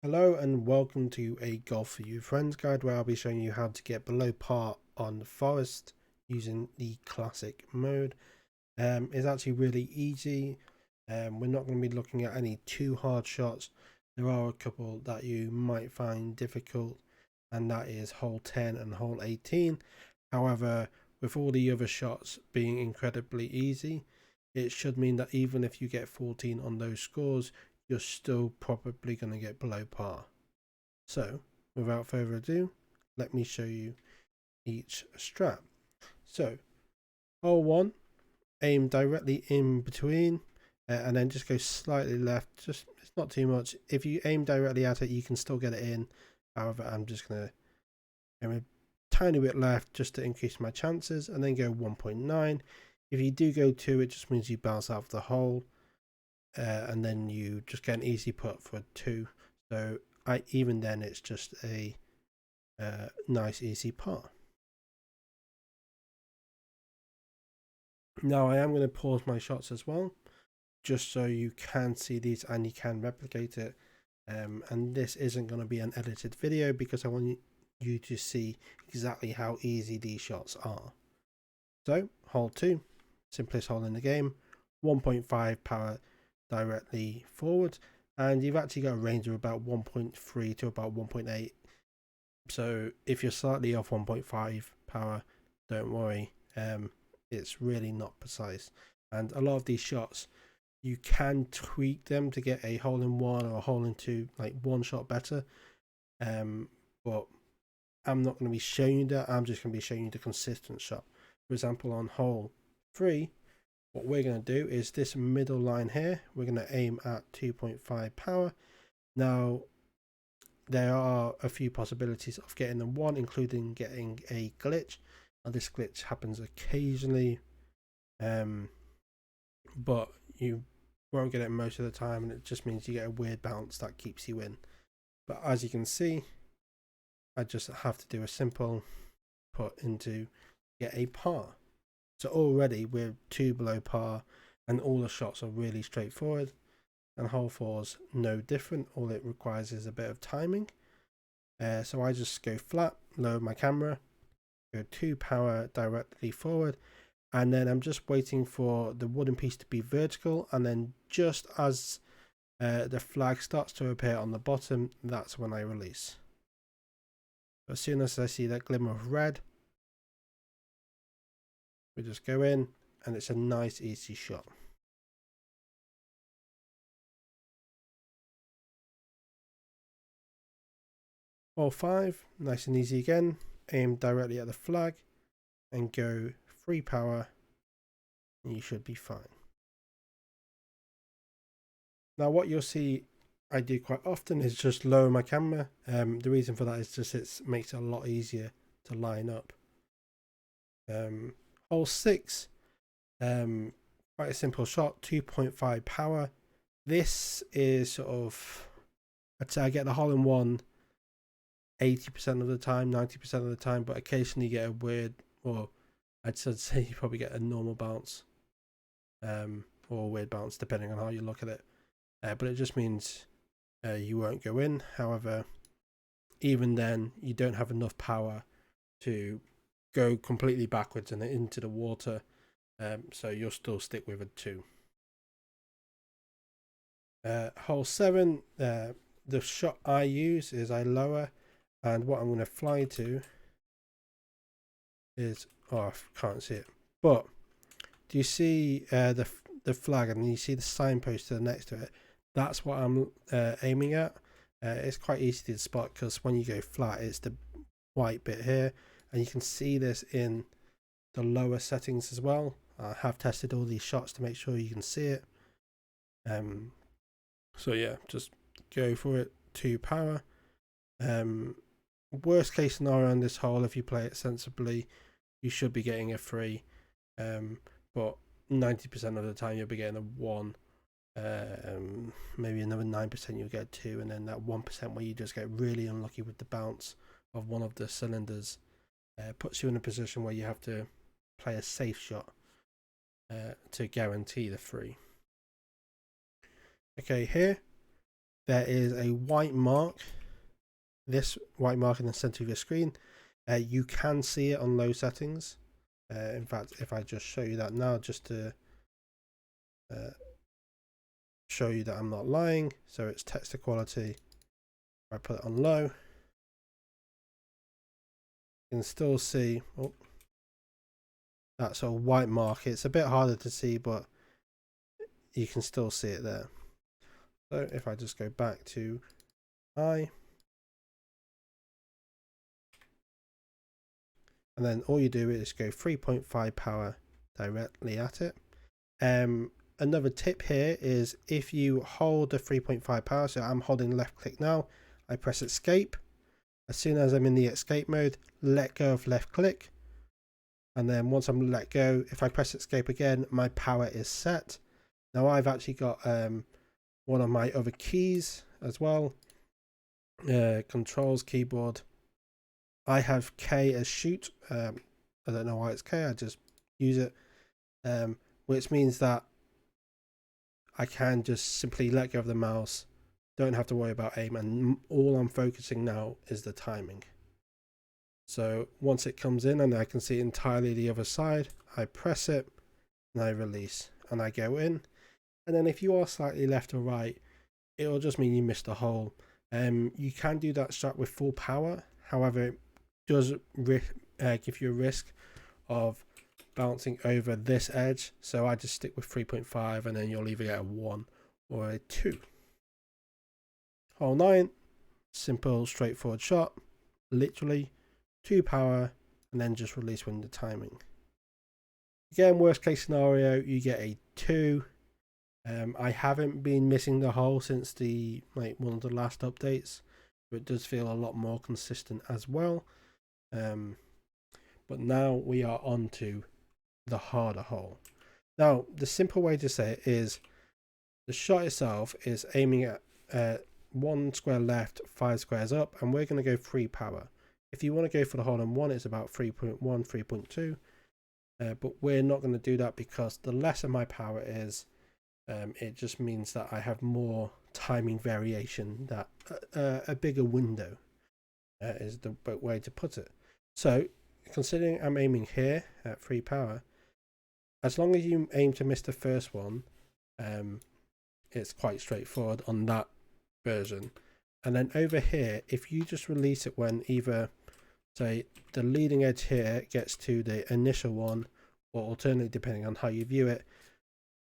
Hello and welcome to a Golf for You Friends guide where I'll be showing you how to get below par on the forest using the classic mode. It's actually really easy. We're not going to be looking at any too hard shots. There are a couple that you might find difficult, and that is hole 10 and hole 18. However, with all the other shots being incredibly easy, it should mean that even if you get 14 on those scores, you're still probably going to get below par. So, without further ado, let me show you each strap. So, hole 1, aim directly in between, and then just go slightly left. Just it's not too much. If you aim directly at it, you can still get it in. However, I'm just going to aim a tiny bit left just to increase my chances, and then go 1.9. If you do go 2, it just means you bounce out of the hole. And then you just get an easy putt for 2. So even then it's just a nice easy par. Now I am going to pause my shots as well, just so you can see these and you can replicate it. And this isn't going to be an edited video because I want you to see exactly how easy these shots are. So hole 2, simplest hole in the game, 1.5 power directly forward, and you've actually got a range of about 1.3 to about 1.8. So if you're slightly off 1.5 power, don't worry, it's really not precise. And a lot of these shots, you can tweak them to get a hole in one or a hole in two, like one shot better. But I'm not going to be showing you that. I'm just going to be showing you the consistent shot. For example, on hole 3, what we're going to do is this middle line here, we're going to aim at 2.5 power. Now, there are a few possibilities of getting the one, including getting a glitch. Now, this glitch happens occasionally, but you won't get it most of the time, and it just means you get a weird bounce that keeps you in. But as you can see, I just have to do a simple put into get a par. So already we're 2 below par, and all the shots are really straightforward. And hole 4's no different. All it requires is a bit of timing. So I just go flat, lower my camera, go 2 power directly forward, and then I'm just waiting for the wooden piece to be vertical, and then just as the flag starts to appear on the bottom, that's when I release. As soon as I see that glimmer of red, we just go in, and it's a nice easy shot. Hole 5, nice and easy again. Aim directly at the flag and go 3 power, and you should be fine. Now what you'll see I do quite often is just lower my camera. The reason for that is just it makes it a lot easier to line up. Hole 6, quite a simple shot, 2.5 power. This is sort of, I'd say I get the hole in one 80% of the time, 90% of the time, but occasionally you get a weird, or I'd say you probably get a normal bounce, or a weird bounce depending on how you look at it. But it just means you won't go in. However, even then, you don't have enough power to go completely backwards and into the water, so you'll still stick with a 2. Hole 7, the shot I use is I lower, and what I'm going to fly to is, oh, I can't see it, but do you see the flag, and you see the signpost to the next to it? That's what I'm aiming at. It's quite easy to spot because when you go flat, it's the white bit here, and you can see this in the lower settings as well. I have tested all these shots to make sure you can see it. So yeah, just go for it, 2 power. Worst case scenario on this hole, if you play it sensibly, you should be getting a 3, but 90% of the time you'll be getting a 1. Maybe another 9% you'll get 2, and then that 1% where you just get really unlucky with the bounce of one of the cylinders puts you in a position where you have to play a safe shot to guarantee the 3. Okay, here there is a white mark, this white mark in the center of your screen. You can see it on low settings. In fact, if I just show you that now, just to show you that I'm not lying, so it's texture quality. If I put it on low, you can still see that sort of white mark. It's a bit harder to see, but you can still see it there. So if I just go back to high, and then all you do is go 3.5 power directly at it. Another tip here is if you hold the 3.5 power, so I'm holding left click now, I press escape. As soon as I'm in the escape mode, let go of left click. And then once I'm let go, if I press escape again, my power is set. Now I've actually got one of my other keys as well. Controls keyboard. I have K as shoot. I don't know why it's K, I just use it. Which means that I can just simply let go of the mouse, don't have to worry about aim, and all I'm focusing now is the timing. So once it comes in and I can see entirely the other side, I press it and I release and I go in. And then if you are slightly left or right, it will just mean you missed a hole. You can do that shot with full power. However, it does give you a risk of bouncing over this edge, so I just stick with 3.5 and then you'll either get a 1 or a 2. Hole 9, simple straightforward shot, literally 2 power and then just release when the timing. Again, worst case scenario, you get a 2. I haven't been missing the hole since one of the last updates, but it does feel a lot more consistent as well. But now we are on to the harder hole. Now, the simple way to say it is the shot itself is aiming at 1 square left, 5 squares up, and we're going to go 3 power. If you want to go for the hole in one, it's about 3.1, 3.2, but we're not going to do that because the lesser my power is, it just means that I have more timing variation, that a bigger window is the way to put it. So considering I'm aiming here at 3 power, as long as you aim to miss the first one, it's quite straightforward on that version. And then over here, if you just release it when either, say, the leading edge here gets to the initial one, or alternately, depending on how you view it,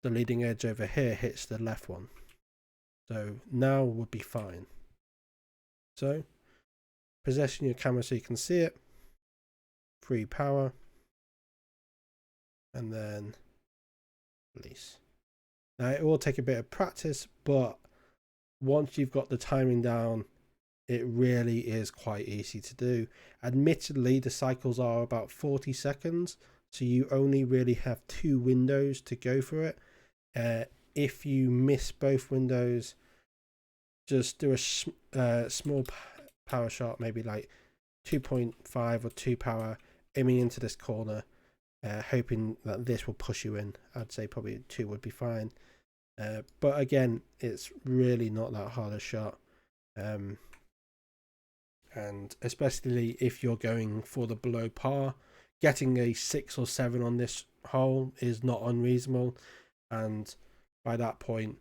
the leading edge over here hits the left one. So now would be fine. So position your camera so you can see it, 3 power, and then release. Now it will take a bit of practice, but once you've got the timing down, it really is quite easy to do. Admittedly, the cycles are about 40 seconds, so you only really have 2 windows to go for it. If you miss both windows, just do a small power shot, maybe like 2.5 or 2 power, aiming into this corner, hoping that this will push you in. I'd say probably 2 would be fine. But again, it's really not that hard a shot. And especially if you're going for the below par, getting a 6 or 7 on this hole is not unreasonable. And by that point,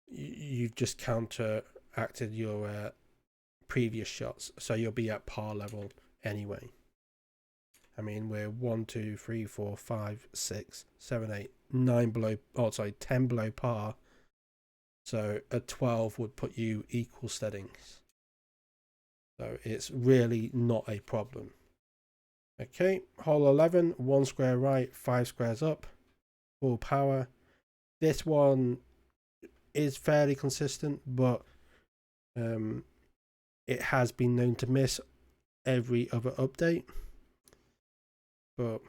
you've just counteracted your previous shots, so you'll be at par level anyway. I mean, we're 1, 2, 3, 4, 5, 6, 7, 8, 9 below, 10 below par. So a 12 would put you equal steadings. So it's really not a problem. Okay, hole 11, 1 square right, 5 squares up, full power. This one is fairly consistent, but it has been known to miss every other update. But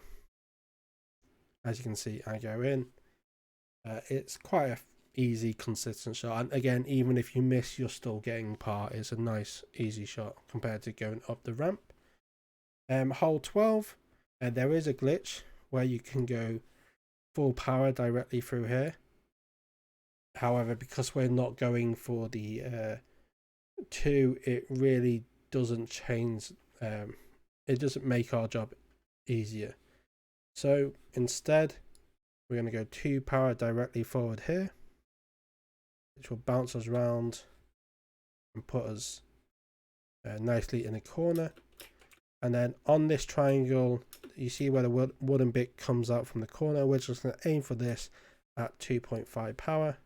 as you can see, I go in. It's quite a easy, consistent shot. And again, even if you miss, you're still getting par. It's a nice, easy shot compared to going up the ramp. Hole 12, there is a glitch where you can go full power directly through here. However, because we're not going for the 2, it really doesn't change. It doesn't make our job easier. So instead, we're going to go 2 power directly forward here, which will bounce us around and put us nicely in a corner. And then on this triangle, you see where the wooden bit comes out from the corner. We're just going to aim for this at 2.5 power.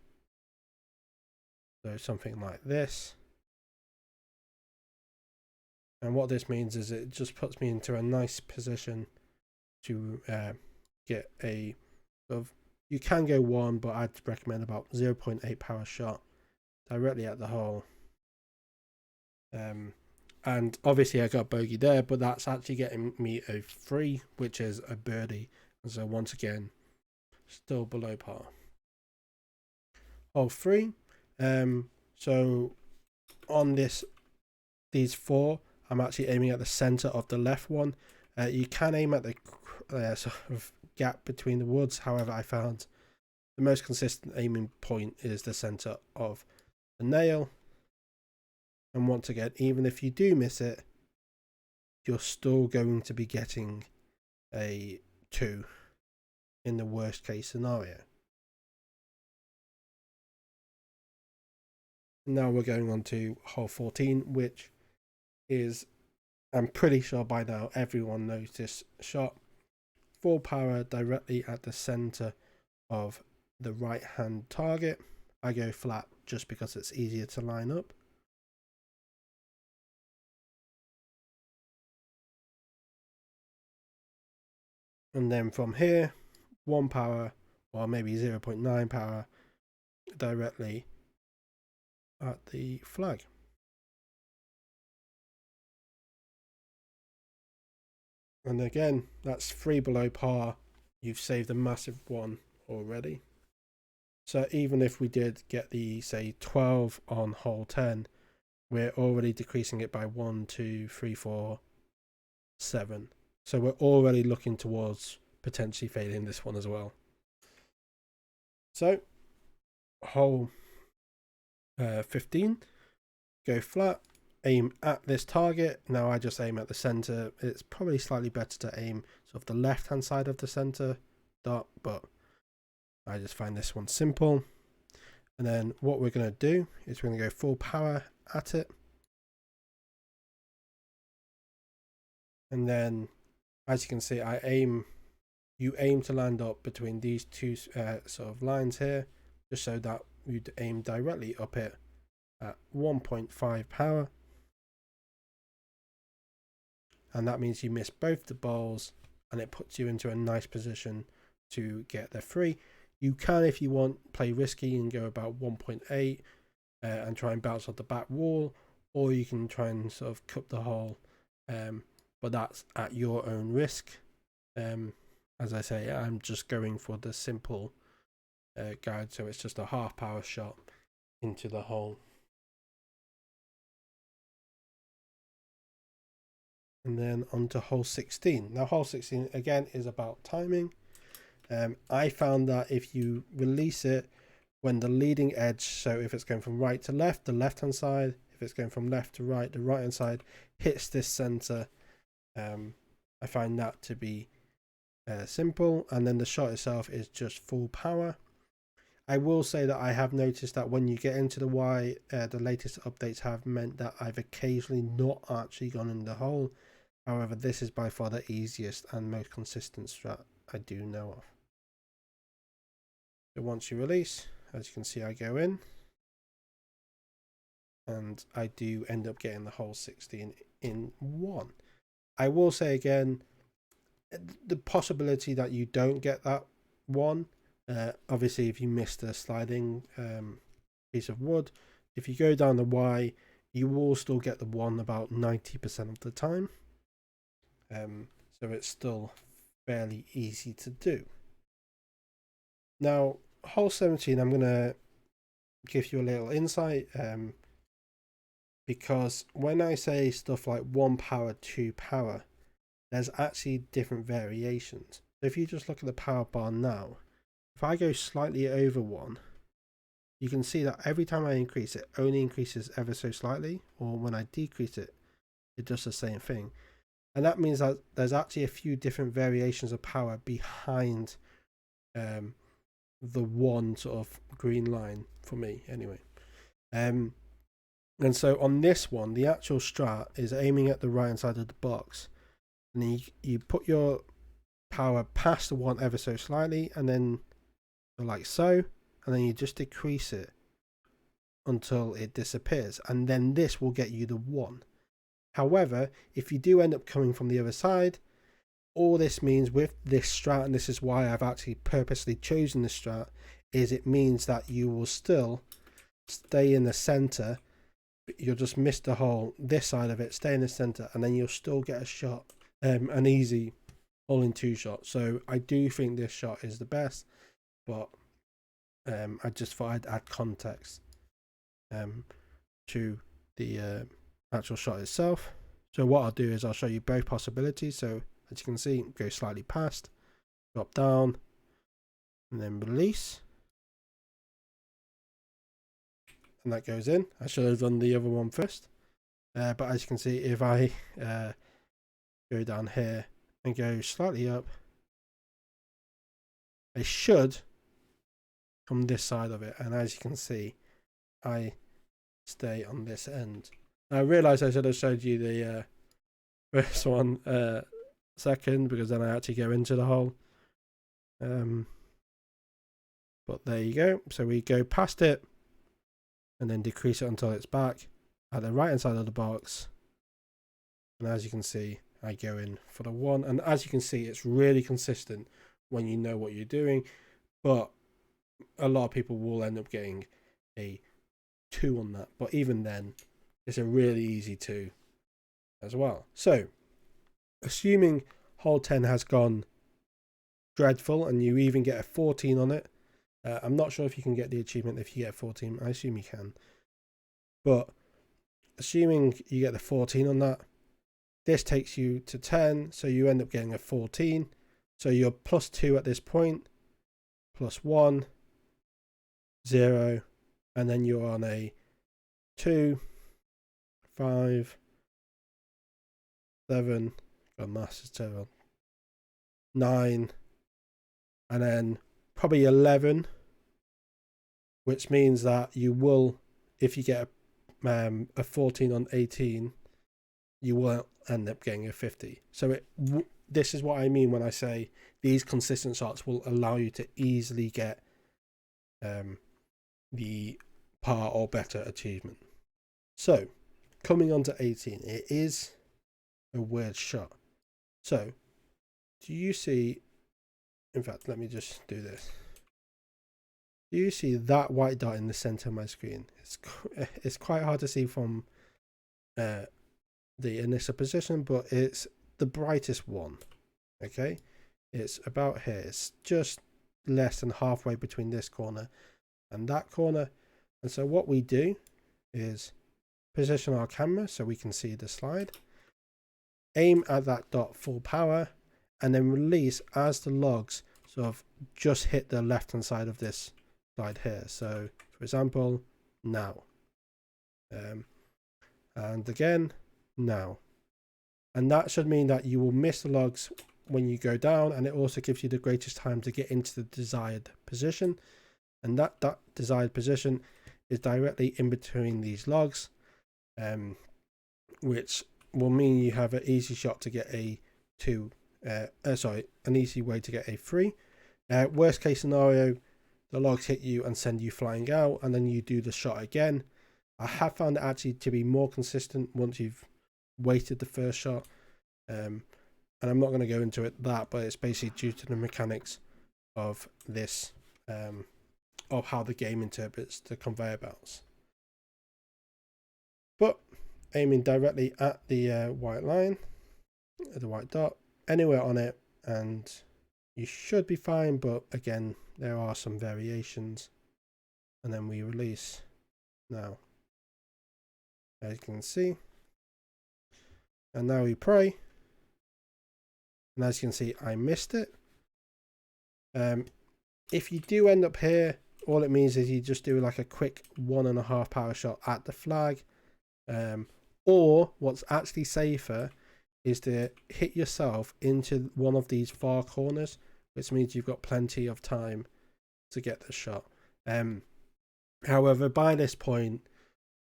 So something like this. And what this means is it just puts me into a nice position to get a sort of, you can go 1, but I'd recommend about 0.8 power shot directly at the hole. And obviously I got bogey there, but that's actually getting me a 3, which is a birdie. And so once again, still below par. Hole 3. So on these 4, I'm actually aiming at the center of the left one. You can aim at the sort of gap between the woods. However, I found the most consistent aiming point is the center of the nail. And once again, even if you do miss it, you're still going to be getting a 2 in the worst case scenario. Now we're going on to hole 14, which is, I'm pretty sure by now everyone knows this shot. 4 power directly at the center of the right hand target. I go flat just because it's easier to line up. And then from here, 1 power or maybe 0.9 power directly at the flag. And again, that's 3 below par. You've saved a massive 1 already. So even if we did get the, say, 12 on hole 10, we're already decreasing it by 1, 2, 3, 4, 7. So we're already looking towards potentially failing this one as well. So hole 15, go flat, aim at this target. Now I just aim at the center. It's probably slightly better to aim sort of the left hand side of the center dot, but I just find this one simple. And then what we're going to do is we're going to go full power at it. And then as you can see, you aim to land up between these two sort of lines here, just so that you'd aim directly up it at 1.5 power. And that means you miss both the balls and it puts you into a nice position to get the 3. You can, if you want, play risky and go about 1.8 and try and bounce off the back wall, or you can try and sort of cup the hole, but that's at your own risk. As I say, I'm just going for the simple guide, so it's just a half power shot into the hole. And then on to hole 16. Now hole 16 again is about timing. I found that if you release it when the leading edge, so if it's going from right to left, the left hand side, if it's going from left to right, the right hand side hits this center, I find that to be simple. And then the shot itself is just full power. I will say that I have noticed that when you get into the Y, the latest updates have meant that I've occasionally not actually gone in the hole. However, this is by far the easiest and most consistent strat I do know of. So once you release, as you can see, I go in and I do end up getting the hole 16 in 1. I will say again, the possibility that you don't get that 1, obviously if you miss the sliding piece of wood, if you go down the Y, you will still get the 1 about 90% of the time. So it's still fairly easy to do. Now, hole 17, I'm going to give you a little insight, because when I say stuff like 1 power, 2 power, there's actually different variations. So if you just look at the power bar now, if I go slightly over 1, you can see that every time I increase it only increases ever so slightly, or when I decrease it, it does the same thing. And that means that there's actually a few different variations of power behind the one sort of green line for me anyway. And so on this one, the actual strat is aiming at the right hand side of the box, and then you put your power past the one ever so slightly, and then like so, and then you just decrease it until it disappears, and then this will get you the 1. However, if you do end up coming from the other side, all this means with this strat, and this is why I've actually purposely chosen this strat, is it means that you will still stay in the center. You'll just miss the hole, this side of it, stay in the center, and then you'll still get a shot, an easy all-in-2 shot. So I do think this shot is the best, but I just thought I'd add context to the actual shot itself. So what I'll do is I'll show you both possibilities. So as you can see, go slightly past, drop down, and then release. And that goes in. I should have done the other one first. But as you can see, if I go down here and go slightly up, I should come this side of it. And as you can see, I stay on this end. I realised I should have showed you the first one second, because then I actually go into the hole. But there you go. So we go past it and then decrease it until it's back at the right hand side of the box. And as you can see, I go in for the 1. And as you can see, it's really consistent when you know what you're doing. But a lot of people will end up getting a 2 on that. But even then, it's a really easy 2 as well. So, assuming hole 10 has gone dreadful and you even get a 14 on it, I'm not sure if you can get the achievement if you get 14. I assume you can. But assuming you get the 14 on that, this takes you to 10. So you end up getting a 14. So you're plus 2 at this point, plus 1, 0. And then you're on a 2, 5, 7. God, maths is terrible. 9. And then probably 11, which means that you will, if you get a 14 on 18, you will end up getting a 50. So this is what I mean when I say these consistent shots will allow you to easily get the par or better achievement. So coming on to 18, it is a weird shot. So do you see, in fact, let me just do this. Do you see that white dot in the center of my screen? It's quite hard to see from the initial position, but it's the brightest one. Okay, it's about here. It's just less than halfway between this corner and that corner. And so what we do is position our camera so we can see the slide, aim at that dot full power, and then release as the logs sort of just hit the left hand side of this slide here. So for example, now, and again, now. And that should mean that you will miss the logs when you go down, and it also gives you the greatest time to get into the desired position. And that desired position is directly in between these logs, which will mean you have an easy shot to get a 2, an easy way to get a 3. Worst case scenario, the logs hit you and send you flying out, and then you do the shot again. I have found it actually to be more consistent once you've weighted the first shot, and I'm not going to go into that, but it's basically due to the mechanics of this, of how the game interprets the conveyor belts. But aiming directly at the white line, the white dot, anywhere on it, and you should be fine. But again, there are some variations. And then we release now, as you can see. And now we pray. And as you can see, I missed it. If you do end up here, all it means is you just do like a quick 1.5 power shot at the flag. Or what's actually safer is to hit yourself into one of these far corners, which means you've got plenty of time to get the shot. However, by this point,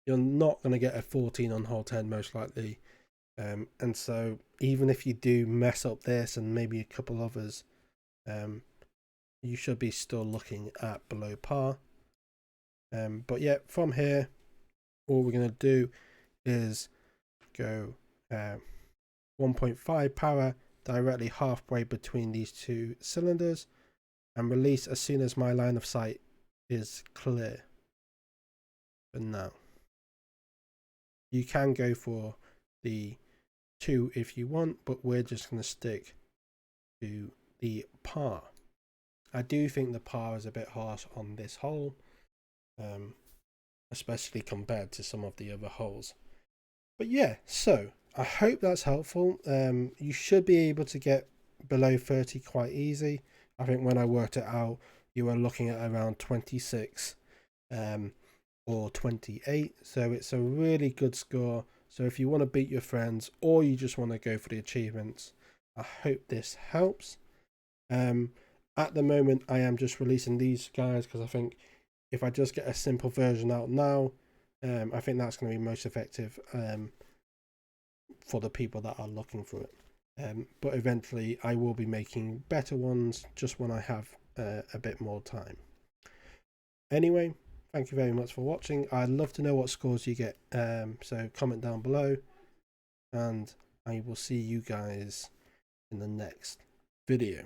you're not going to get a 14 on hole 10 most likely. And so even if you do mess up this and maybe a couple others, you should be still looking at below par. But yeah, from here, all we're going to do is go 1.5 power directly halfway between these two cylinders and release as soon as my line of sight is clear. For now, you can go for the 2 if you want, but we're just going to stick to the par. I do think the par is a bit harsh on this hole, especially compared to some of the other holes. But yeah, so I hope that's helpful. You should be able to get below 30 quite easy. I think when I worked it out, you were looking at around 26 or 28. So it's a really good score. So if you want to beat your friends or you just want to go for the achievements, I hope this helps. At the moment, I am just releasing these guys because I think if I just get a simple version out now, I think that's going to be most effective for the people that are looking for it. But eventually I will be making better ones just when I have a bit more time. Anyway, thank you very much for watching. I'd love to know what scores you get, so comment down below, and I will see you guys in the next video.